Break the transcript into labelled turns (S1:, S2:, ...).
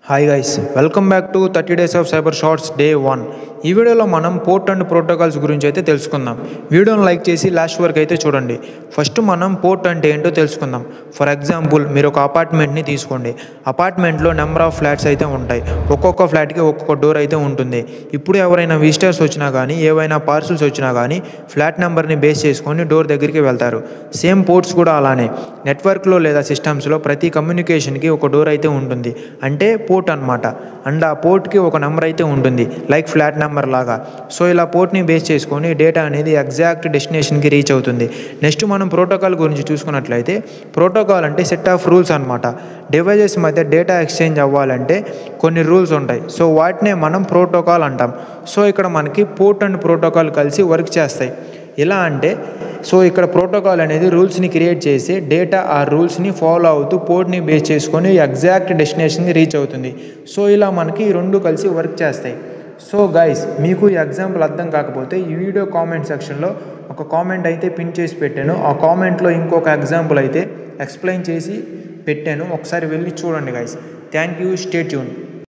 S1: Hi guys, welcome back to 30 days of cyber shorts day 1. ఈ వీడియోలో మనం port and protocols గురించి అయితే తెలుసుకుందాం. వీడియోని లైక్ చేసి లాస్ట్ వరకు అయితే చూడండి. ఫస్ట్ మనం పోర్ట్ అంటే ఏంటో తెలుసుకుందాం. ఫర్ ఎగ్జాంపుల్, మీరు ఒక అపార్ట్మెంట్ని తీసుకోండి. అపార్ట్మెంట్లో నెంబర్ ఆఫ్ ఫ్లాట్స్ అయితే ఉంటాయి. ఒక్కొక్క ఫ్లాట్కి ఒక్కొక్క డోర్ అయితే ఉంటుంది. ఇప్పుడు ఎవరైనా విజిటర్స్ వచ్చినా కానీ, ఏవైనా పార్సల్స్ వచ్చినా కానీ ఫ్లాట్ నెంబర్ని బేస్ చేసుకొని డోర్ దగ్గరికి వెళ్తారు. సేమ్ పోర్ట్స్ కూడా అలానే. నెట్వర్క్లో లేదా సిస్టమ్స్లో ప్రతి కమ్యూనికేషన్కి ఒక డోర్ అయితే ఉంటుంది, అంటే పోర్ట్ అనమాట. అండ్ ఆ పోర్ట్కి ఒక నెంబర్ అయితే ఉంటుంది, లైక్ ఫ్లాట్ నెంబర్ లాగా. సో ఇలా పోర్ట్ని బేస్ చేసుకొని డేటా అనేది ఎగ్జాక్ట్ డెస్టినేషన్కి రీచ్ అవుతుంది. నెక్స్ట్ మనం ప్రోటోకాల్ గురించి చూసుకున్నట్లయితే, ప్రోటోకాల్ అంటే సెట్ ఆఫ్ రూల్స్ అనమాట. డివైజెస్ మధ్య డేటా ఎక్స్చేంజ్ అవ్వాలంటే కొన్ని రూల్స్ ఉంటాయి. సో వాటినే మనం ప్రోటోకాల్ అంటాం. సో ఇక్కడ మనకి పోర్ట్ అండ్ ప్రోటోకాల్ కలిసి వర్క్ చేస్తాయి. ఎలా అంటే, సో ఇక్కడ ప్రోటోకాల్ అనేది రూల్స్ని క్రియేట్ చేసి డేటా ఆ రూల్స్ని ఫాలో అవుతూ పోర్ట్ని బేస్ చేసుకొని ఎగ్జాక్ట్ డెస్టినేషన్కి రీచ్ అవుతుంది. సో ఇలా మనకి ఈ రెండు కలిసి వర్క్ చేస్తాయి. సో గైస్, మీకు ఈ ఎగ్జాంపుల్ అర్థం కాకపోతే ఈ వీడియో కామెంట్ సెక్షన్లో ఒక కామెంట్ అయితే పిన్ చేసి పెట్టాను. ఆ కామెంట్లో ఇంకొక ఎగ్జాంపుల్ అయితే ఎక్స్ప్లెయిన్ చేసి పెట్టాను. ఒకసారి వెళ్ళి చూడండి guys. Thank you, stay tune.